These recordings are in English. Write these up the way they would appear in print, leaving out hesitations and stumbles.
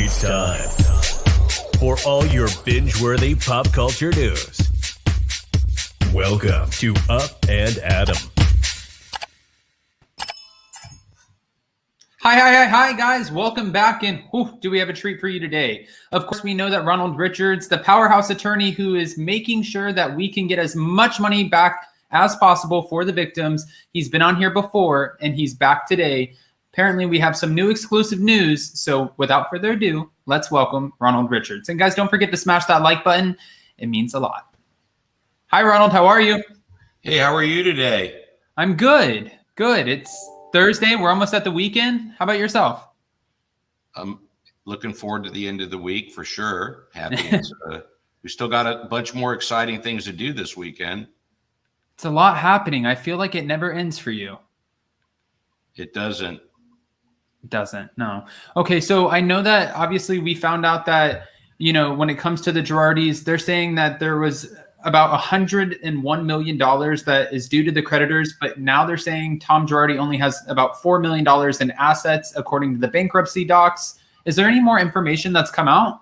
It's time for all your binge-worthy pop culture news. Welcome to Up and Adam. Hi, guys. Welcome back. And do we have a treat for you today? Of course, we know that Ronald Richards, the powerhouse attorney who is making sure that we can get as much money back as possible for the victims. He's been on here before, and he's back today. Apparently, we have some new exclusive news. So without further ado, let's welcome Ronald Richards. And guys, don't forget to smash that like button. It means a lot. Hi, Ronald. How are you? Hey, how are you today? I'm good. Good. It's Thursday. We're almost at the weekend. How about yourself? I'm looking forward to the end of the week for sure. Happy. We still got a bunch more exciting things to do this weekend. It's a lot happening. I feel like it never ends for you. It doesn't. It doesn't. No. Okay. So I know that obviously we found out that, when it comes to the Girardis, they're saying that there was about $101 million that is due to the creditors, but now they're saying Tom Girardi only has about $4 million in assets, according to the bankruptcy docs. Is there any more information that's come out?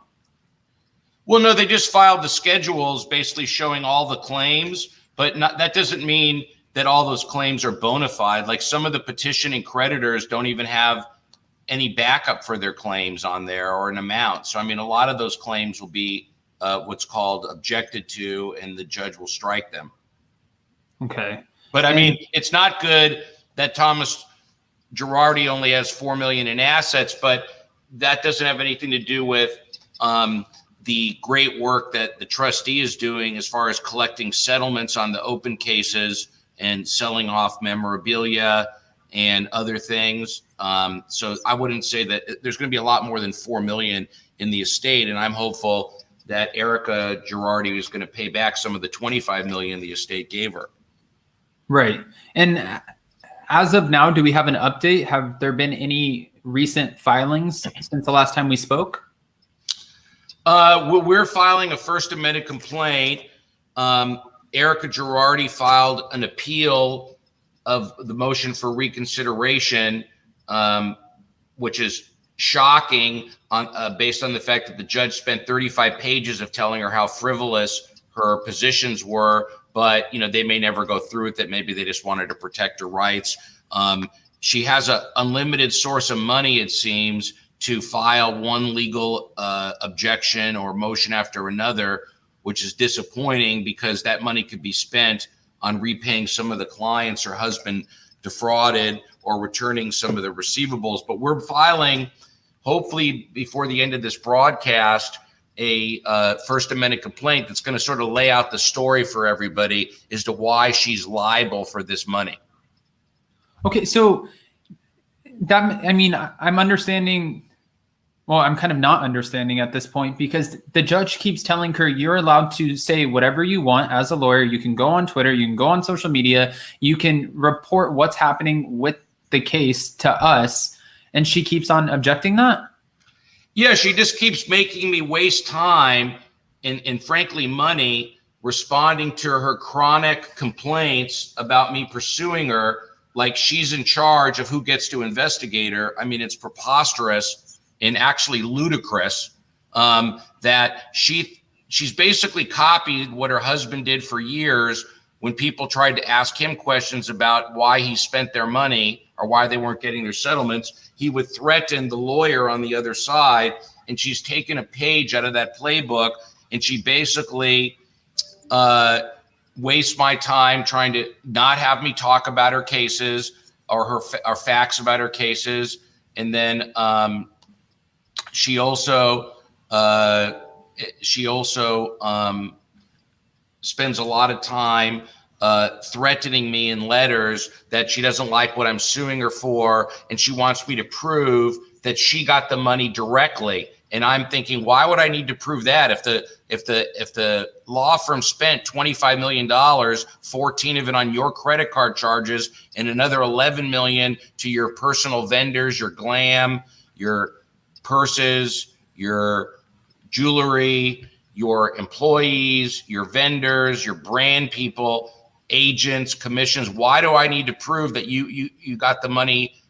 Well, no, they just filed the schedules basically showing all the claims, but that doesn't mean that all those claims are bona fide. Like some of the petitioning creditors don't even have any backup for their claims on there or an amount. So, a lot of those claims will be what's called objected to, and the judge will strike them. Okay. But it's not good that Thomas Girardi only has $4 million in assets, but that doesn't have anything to do with the great work that the trustee is doing as far as collecting settlements on the open cases and selling off memorabilia and other things. So I wouldn't say that there's going to be a lot more than $4 million in the estate, and I'm hopeful that Erika Girardi is going to pay back some of the $25 million the estate gave her. Right. And as of now, do we have an update? Have there been any recent filings since the last time we spoke? We're filing a First Amendment complaint. Erika Girardi filed an appeal of the motion for reconsideration, which is shocking based on the fact that the judge spent 35 pages of telling her how frivolous her positions were, but they may never go through it, that maybe they just wanted to protect her rights. She has an unlimited source of money, it seems, to file one legal objection or motion after another, which is disappointing because that money could be spent on repaying some of the clients her husband defrauded or returning some of the receivables. But we're filing, hopefully before the end of this broadcast, a First Amendment complaint that's going to sort of lay out the story for everybody as to why she's liable for this money. Okay, so that, I'm understanding. Well, I'm kind of not understanding at this point because the judge keeps telling her you're allowed to say whatever you want as a lawyer. You can go on Twitter, you can go on social media, you can report what's happening with the case to us. And she keeps on objecting that? Yeah, she just keeps making me waste time and frankly money responding to her chronic complaints about me pursuing her like she's in charge of who gets to investigate her. It's preposterous and actually ludicrous that she's basically copied what her husband did for years when people tried to ask him questions about why he spent their money or why they weren't getting their settlements. He would threaten the lawyer on the other side, and she's taken a page out of that playbook, and she basically wastes my time trying to not have me talk about her cases or her facts about her cases. And then she also spends a lot of time threatening me in letters that she doesn't like what I'm suing her for, and she wants me to prove that she got the money directly. And I'm thinking, why would I need to prove that if the law firm spent $25 million, 14 of it on your credit card charges, and another 11 million to your personal vendors, your glam, your purses, your jewelry, your employees, your vendors, your brand people, agents, commissions? Why do I need to prove that you got the money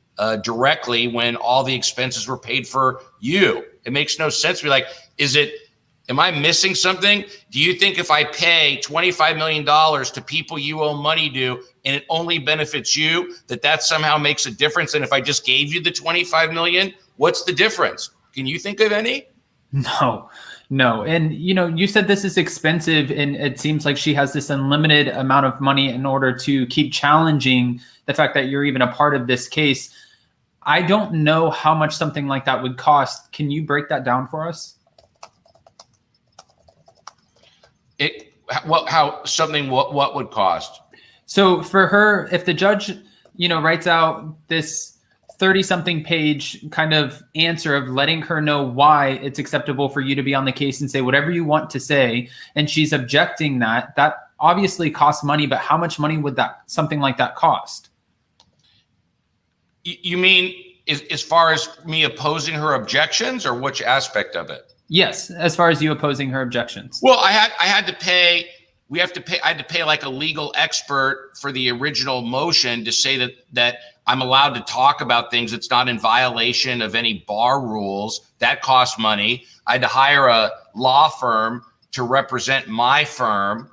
directly when all the expenses were paid for you. It makes no sense to be like, am I missing something? Do you think if I pay $25 million to people you owe money to and it only benefits you, that somehow makes a difference? And if I just gave you the 25 million, what's the difference? Can you think of any? No. And, you said this is expensive, and it seems like she has this unlimited amount of money in order to keep challenging the fact that you're even a part of this case. I don't know how much something like that would cost. Can you break that down for us? What would cost? So for her, if the judge, writes out this 30-something page kind of answer of letting her know why it's acceptable for you to be on the case and say whatever you want to say, and she's objecting that obviously costs money, but how much money would something like that cost? You mean as far as me opposing her objections, or which aspect of it? Yes, as far as you opposing her objections. Well, I had to pay. I had to pay like a legal expert for the original motion to say that I'm allowed to talk about things. It's not in violation of any bar rules. That cost money. I had to hire a law firm to represent my firm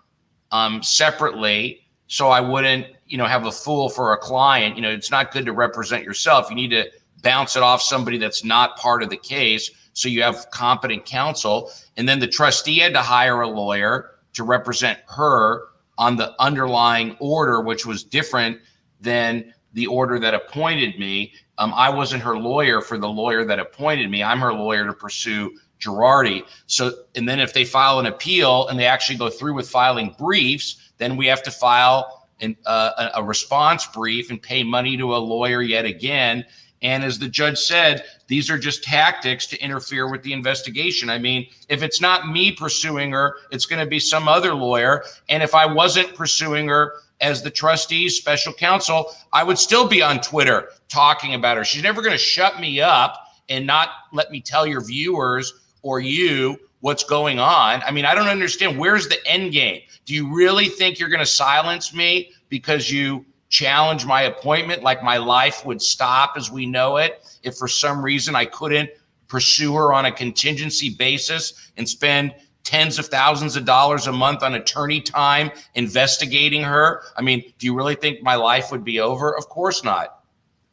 separately, so I wouldn't, have a fool for a client. It's not good to represent yourself. You need to bounce it off somebody that's not part of the case, so you have competent counsel. And then the trustee had to hire a lawyer to represent her on the underlying order, which was different than the order that appointed me. I wasn't her lawyer for the lawyer that appointed me. I'm her lawyer to pursue Girardi. So, and then if they file an appeal and they actually go through with filing briefs, then we have to file a response brief and pay money to a lawyer yet again. And as the judge said, these are just tactics to interfere with the investigation. I mean, if it's not me pursuing her, it's going to be some other lawyer. And if I wasn't pursuing her as the trustee's special counsel, I would still be on Twitter talking about her. She's never going to shut me up and not let me tell your viewers or you what's going on. I mean, I don't understand. Where's the end game? Do you really think you're going to silence me because you challenge my appointment? Like my life would stop as we know it if for some reason I couldn't pursue her on a contingency basis and spend tens of thousands of dollars a month on attorney time investigating her? I mean, do you really think my life would be over? Of course not.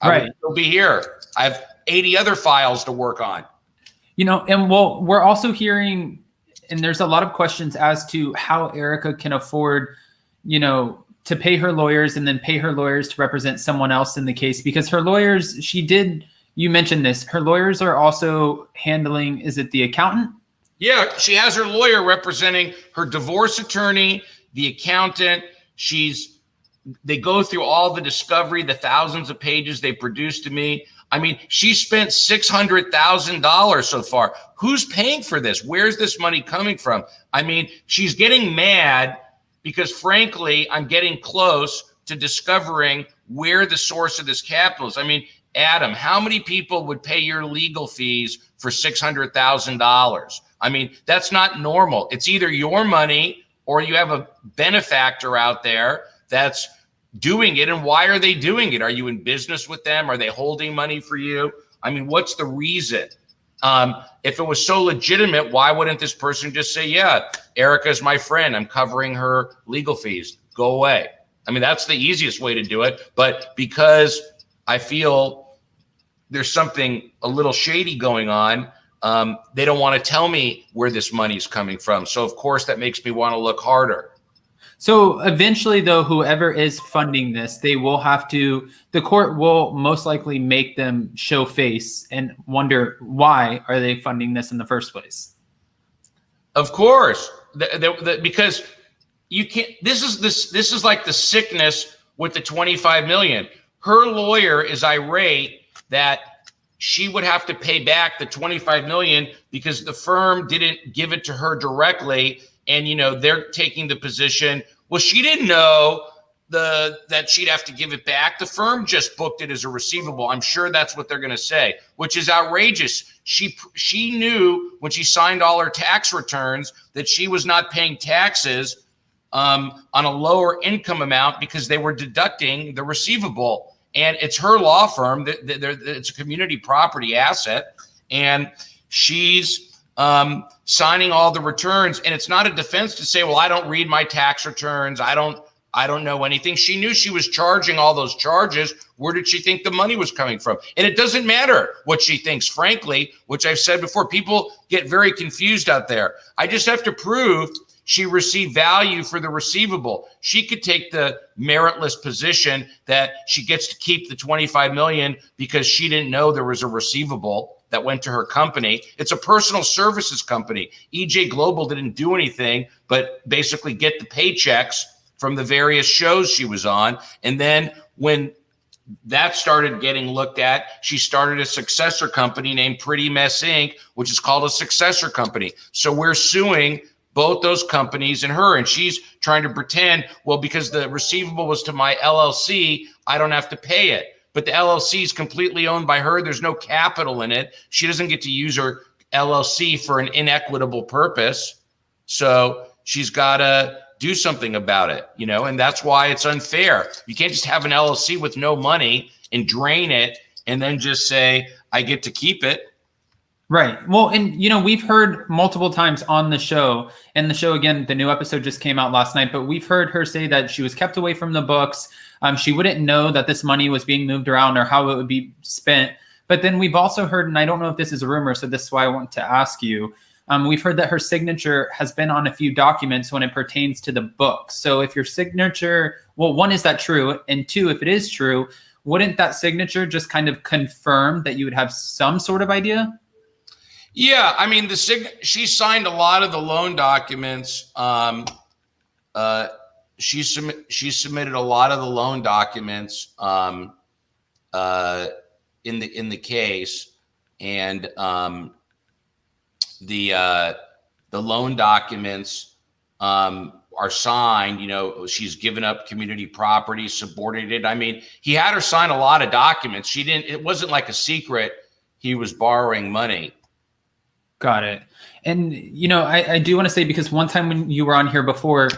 I would still be here. I have 80 other files to work on. And we're also hearing, and there's a lot of questions as to how Erika can afford, to pay her lawyers and then pay her lawyers to represent someone else in the case, because her lawyers, you mentioned this, her lawyers are also handling, is it the accountant? Yeah, she has her lawyer representing her divorce attorney, the accountant. They go through all the discovery, the thousands of pages they produced to me. I mean, she spent $600,000 so far. Who's paying for this? Where's this money coming from? I mean, she's getting mad because, frankly, I'm getting close to discovering where the source of this capital is. I mean, Adam, how many people would pay your legal fees for $600,000? I mean, that's not normal. It's either your money or you have a benefactor out there that's doing it. And why are they doing it? Are you in business with them? Are they holding money for you? I mean, what's the reason? If it was so legitimate, why wouldn't this person just say, yeah, Erika's my friend, I'm covering her legal fees, go away? I mean, that's the easiest way to do it. But because I feel there's something a little shady going on, they don't want to tell me where this money is coming from. So, of course, that makes me want to look harder. So eventually, though, whoever is funding this, the court will most likely make them show face and wonder, why are they funding this in the first place? Of course, because you can't, this is like the sickness with the 25 million. Her lawyer is irate that she would have to pay back the 25 million because the firm didn't give it to her directly. And, they're taking the position, well, she didn't know that she'd have to give it back. The firm just booked it as a receivable. I'm sure that's what they're going to say, which is outrageous. She knew when she signed all her tax returns that she was not paying taxes on a lower income amount because they were deducting the receivable. and it's her law firm. It's a community property asset, and she's signing all the returns. And it's not a defense to say, well, I don't read my tax returns. I don't know anything. She knew she was charging all those charges. Where did she think the money was coming from? And it doesn't matter what she thinks, frankly, which I've said before. People get very confused out there. I just have to prove she received value for the receivable. She could take the meritless position that she gets to keep the $25 million because she didn't know there was a receivable that went to her company. It's a personal services company. EJ Global didn't do anything but basically get the paychecks from the various shows she was on. And then when that started getting looked at, she started a successor company named Pretty Mess Inc., which is called a successor company. So we're suing both those companies and her, and she's trying to pretend, well, because the receivable was to my LLC, I don't have to pay it. But the LLC is completely owned by her. There's no capital in it. She doesn't get to use her LLC for an inequitable purpose. So she's got to do something about it, and that's why it's unfair. You can't just have an LLC with no money and drain it and then just say, I get to keep it. Right. Well, and we've heard multiple times on the show, and the show, again, the new episode just came out last night, but we've heard her say that she was kept away from the books. She wouldn't know that this money was being moved around or how it would be spent. But then we've also heard, and I don't know if this is a rumor, so this is why I want to ask you, we've heard that her signature has been on a few documents when it pertains to the books. So if your signature, well, one, is that true? And two, if it is true, wouldn't that signature just kind of confirm that you would have some sort of idea? Yeah, I mean, she signed a lot of the loan documents. She submitted a lot of the loan documents in the case, and the loan documents are signed. She's given up community property, subordinated. I mean, he had her sign a lot of documents. She didn't. It wasn't like a secret he was borrowing money. Got it. And, I do want to say, because one time when you were on here before,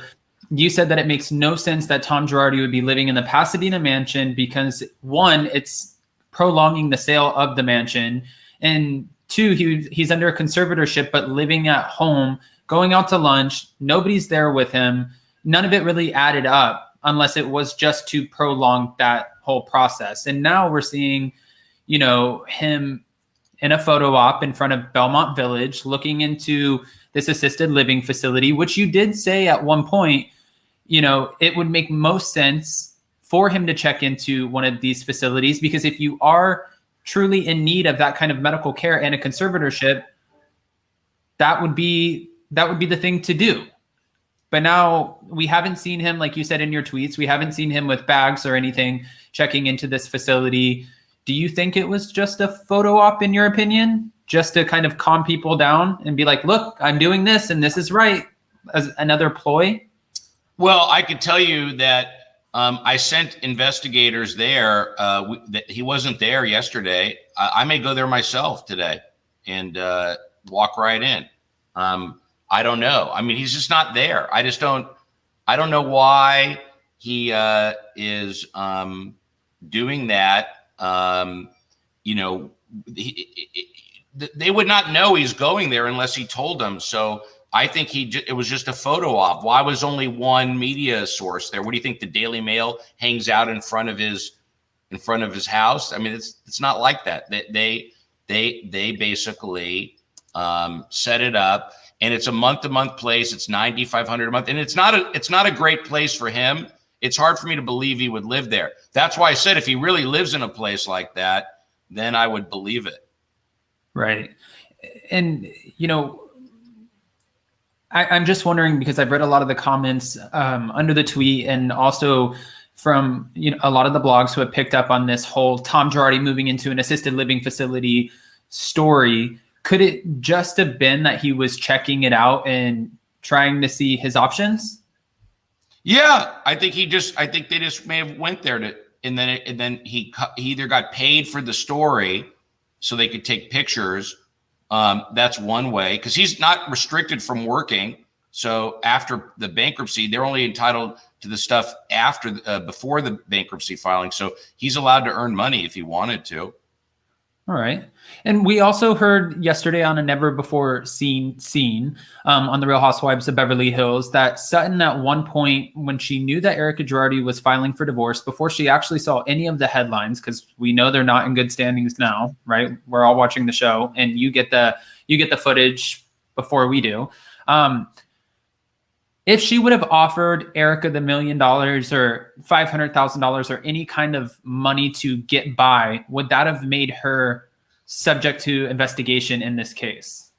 you said that it makes no sense that Tom Girardi would be living in the Pasadena mansion because, one, it's prolonging the sale of the mansion, and two, he's under a conservatorship but living at home, going out to lunch, nobody's there with him. None of it really added up unless it was just to prolong that whole process. And now we're seeing, him in a photo op in front of Belmont Village, looking into this assisted living facility, which you did say at one point, it would make most sense for him to check into one of these facilities, because if you are truly in need of that kind of medical care and a conservatorship, that would be the thing to do. But now we haven't seen him, like you said in your tweets, we haven't seen him with bags or anything checking into this facility. Do you think it was just a photo op, in your opinion, just to kind of calm people down and be like, look, I'm doing this and this is right, as another ploy? Well, I could tell you that I sent investigators there. That he wasn't there yesterday. I may go there myself today and walk right in. I don't know. I mean, he's just not there. I don't know why he is doing that. They would not know he's going there unless he told them. So I think it was just a photo op. Why was only one media source there? What do you think? The Daily Mail hangs out in front of his house? I mean, it's not like that. They basically set it up, and it's a month-to-month place. It's $9,500 a month, and it's not a great place for him. It's hard for me to believe he would live there. That's why I said if he really lives in a place like that, then I would believe it. Right. And, I'm just wondering, because I've read a lot of the comments under the tweet, and also from a lot of the blogs who have picked up on this whole Tom Girardi moving into an assisted living facility story. Could it just have been that he was checking it out and trying to see his options? Yeah, I think they just may have went there and then he either got paid for the story so they could take pictures. That's one way, because he's not restricted from working. So after the bankruptcy, they're only entitled to the stuff after, before the bankruptcy filing. So he's allowed to earn money if he wanted to. All right. And we also heard yesterday on a never before seen scene on the Real Housewives of Beverly Hills that Sutton at one point, when she knew that Erika Girardi was filing for divorce, before she actually saw any of the headlines, because we know they're not in good standings now, right? We're all watching the show, and you get the footage before we do. If she would have offered Erika the $1 million or $500,000 or any kind of money to get by, would that have made her subject to investigation in this case?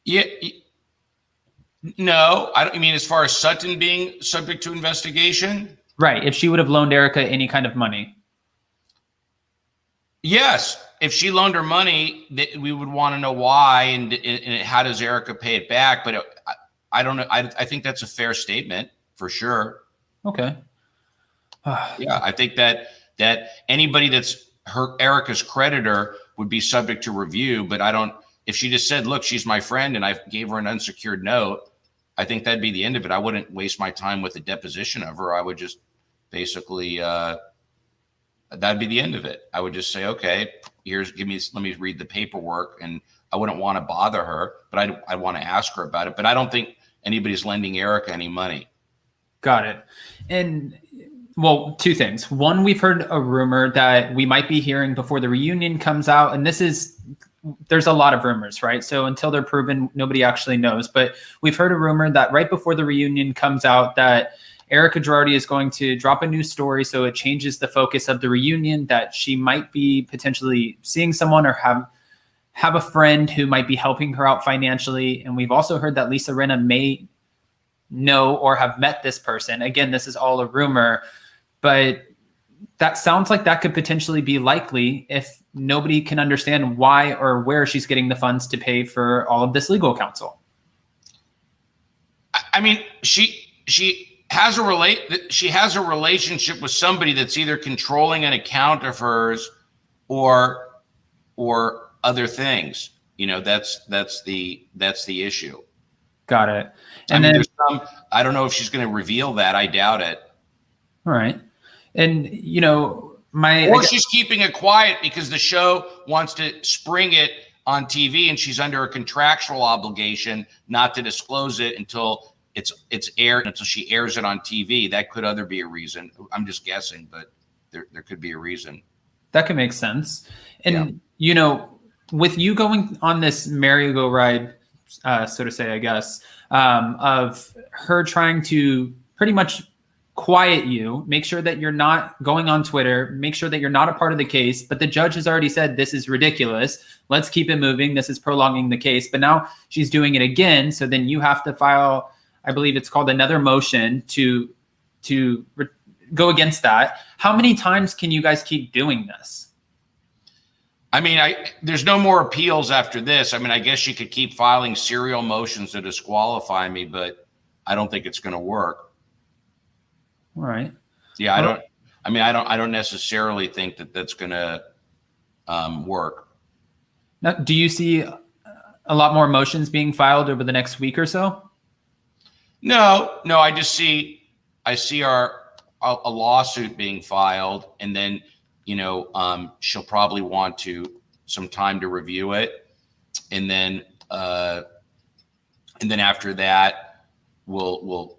Yeah. No, I mean, as far as Sutton being subject to investigation? Right. If she would have loaned Erika any kind of money. Yes. If she loaned her money, we would want to know why and how does Erika pay it back? But I don't know. I think that's a fair statement for sure. Okay. Yeah, I think that anybody that's Erika's creditor would be subject to review, but I don't. If she just said, "Look, she's my friend," and I gave her an unsecured note, I think that'd be the end of it. I wouldn't waste my time with a deposition of her. I would just basically that'd be the end of it. I would just say, "Okay, let me read the paperwork," and I wouldn't want to bother her, but I want to ask her about it. But I don't think anybody's lending Erika any money. Got it. And well, two things. One, we've heard a rumor that we might be hearing before the reunion comes out. And there's a lot of rumors, right? So until they're proven, nobody actually knows. But we've heard a rumor that right before the reunion comes out that Erika Girardi is going to drop a new story. So it changes the focus of the reunion, that she might be potentially seeing someone or have a friend who might be helping her out financially. And we've also heard that Lisa Rinna may know or have met this person. Again, this is all a rumor, but that sounds like that could potentially be likely if nobody can understand why or where she's getting the funds to pay for all of this legal counsel. I mean, she has a relationship with somebody that's either controlling an account of hers or other things. You know, that's the issue. Got it. And I mean, then I don't know if she's going to reveal that. I doubt it. All right. And she's keeping it quiet because the show wants to spring it on TV, and she's under a contractual obligation not to disclose it until it's aired, until she airs it on TV. That could be a reason. I'm just guessing, but there could be a reason. That could make sense. And with you going on this merry-go-ride, so to say, I guess, of her trying to pretty much quiet you, make sure that you're not going on Twitter, make sure that you're not a part of the case. But the judge has already said, this is ridiculous. Let's keep it moving. This is prolonging the case. But now she's doing it again. So then you have to file, I believe it's called another motion to go against that. How many times can you guys keep doing this? I mean, there's no more appeals after this. I mean, I guess you could keep filing serial motions to disqualify me, but I don't think it's going to work. All right. Yeah, I don't necessarily think that that's going to work. Now, do you see a lot more motions being filed over the next week or so? No, I see a lawsuit being filed, and then she'll probably want some time to review it, and then after that, we'll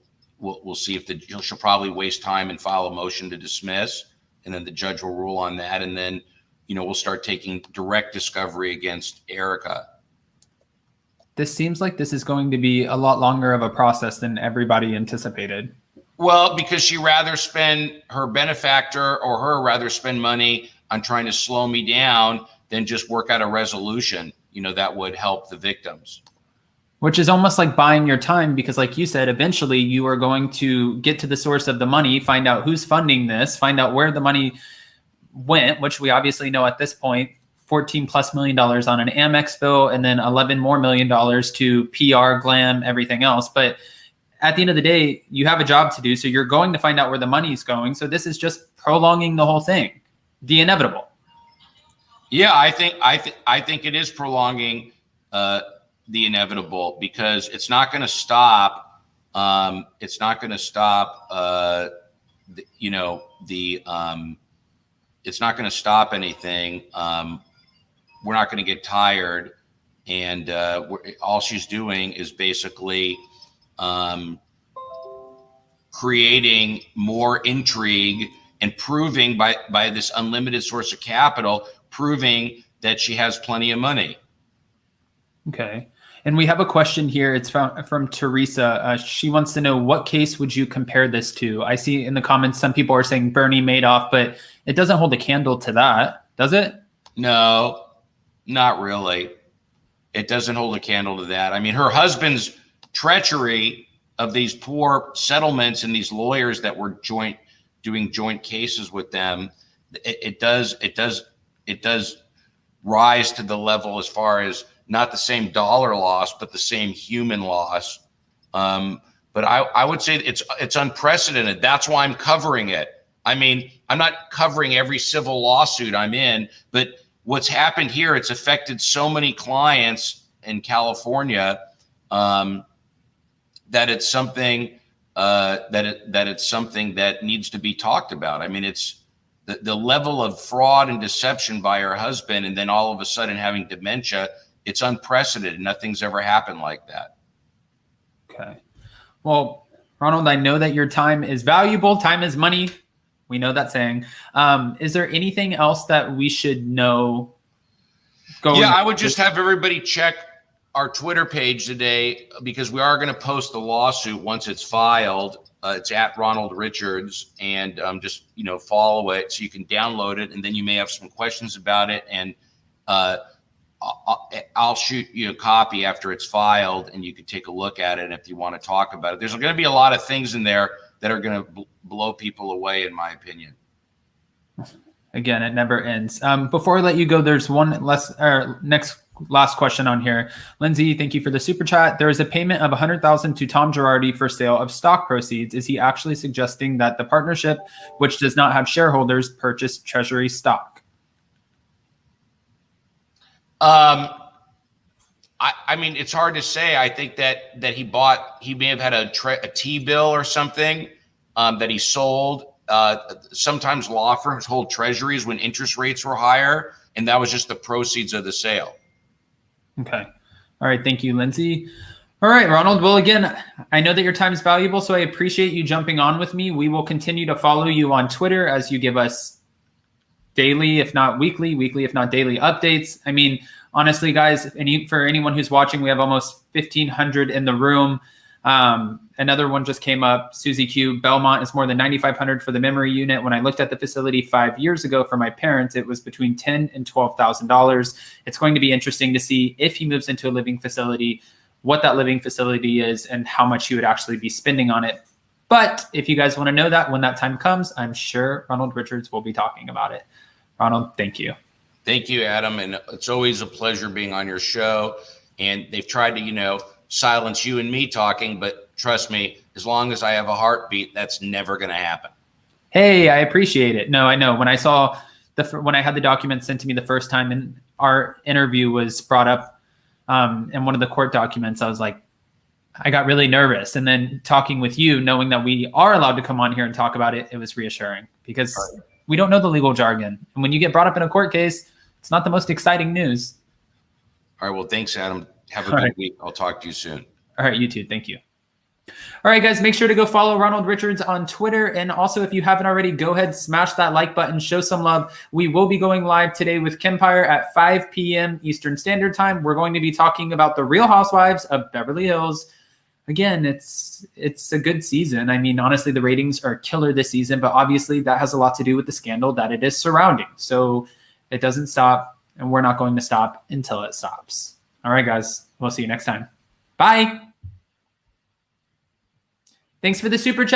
see if she'll probably waste time and file a motion to dismiss, and then the judge will rule on that, and then we'll start taking direct discovery against Erika. This seems like this is going to be a lot longer of a process than everybody anticipated. Well, because her benefactor rather spend money on trying to slow me down than just work out a resolution, that would help the victims. Which is almost like buying your time, because like you said, eventually you are going to get to the source of the money, find out who's funding this, find out where the money went, which we obviously know at this point, $14+ million on an Amex bill, and then $11 more million to PR, glam, everything else. But at the end of the day, you have a job to do. So you're going to find out where the money's going. So this is just prolonging the whole thing, the inevitable. Yeah, I think it is prolonging the inevitable, because it's not going to stop It's not going to stop, it's not going to stop anything. We're not going to get tired. And all she's doing is basically creating more intrigue and proving by this unlimited source of capital, proving that she has plenty of money. Okay. And we have a question here. It's from Teresa. She wants to know, what case would you compare this to? I see in the comments some people are saying Bernie Madoff, but it doesn't hold a candle to that, does it? No, not really. It doesn't hold a candle to that. I mean, her husband's treachery of these poor settlements and these lawyers that were doing joint cases with them, it does rise to the level as far as not the same dollar loss, but the same human loss. But I would say it's unprecedented. That's why I'm covering it. I mean, I'm not covering every civil lawsuit I'm in, but what's happened here, it's affected so many clients in California that it's something it's something that needs to be talked about. I mean, it's the level of fraud and deception by her husband, and then all of a sudden having dementia. It's unprecedented. Nothing's ever happened like that. Okay. Well, Ronald, I know that your time is valuable. Time is money. We know that saying. Is there anything else that we should know? I would just have everybody check our Twitter page today, because we are going to post the lawsuit once it's filed. It's at Ronald Richards, and just follow it so you can download it, and then you may have some questions about it, and I'll shoot you a copy after it's filed, and you can take a look at it if you want to talk about it. There's going to be a lot of things in there that are going to blow people away, in my opinion. Again, it never ends. Before I let you go, there's one last question on here. Lindsay, thank you for the super chat. There is a payment of $100,000 to Tom Girardi for sale of stock proceeds. Is he actually suggesting that the partnership, which does not have shareholders, purchase treasury stock? I mean, it's hard to say. I think that he may have had a T-bill or something that he sold. Sometimes law firms hold treasuries when interest rates were higher, and that was just the proceeds of the sale. Okay. All right. Thank you, Lindsay. All right, Ronald. Well, again, I know that your time is valuable, so I appreciate you jumping on with me. We will continue to follow you on Twitter as you give us daily, if not weekly, if not daily updates. I mean, honestly, guys, for anyone who's watching, we have almost 1,500 in the room. Another one just came up, Susie Q. Belmont is more than 9,500 for the memory unit. When I looked at the facility 5 years ago for my parents, it was between $10,000 and $12,000. It's going to be interesting to see if he moves into a living facility, what that living facility is, and how much he would actually be spending on it. But if you guys want to know that when that time comes, I'm sure Ronald Richards will be talking about it. Ronald, thank you. Thank you, Adam. And it's always a pleasure being on your show. And they've tried to, silence you and me talking, but trust me, as long as I have a heartbeat, that's never going to happen. Hey, I appreciate it. No, I know. When I saw when I had the document sent to me the first time and our interview was brought up in one of the court documents, I was like, I got really nervous. And then talking with you, knowing that we are allowed to come on here and talk about it, it was reassuring because we don't know the legal jargon. And when you get brought up in a court case, it's not the most exciting news. All right. Well, thanks, Adam. Have a good week. I'll talk to you soon. All right. You too. Thank you. All right, guys, make sure to go follow Ronald Richards on Twitter. And also, if you haven't already, go ahead, smash that like button, show some love. We will be going live today with Kempire at 5 p.m. Eastern Standard Time. We're going to be talking about the Real Housewives of Beverly Hills. Again, it's a good season. I mean, honestly, the ratings are killer this season, but obviously that has a lot to do with the scandal that it is surrounding. So it doesn't stop, and we're not going to stop until it stops. All right, guys, we'll see you next time. Bye. Thanks for the super chat.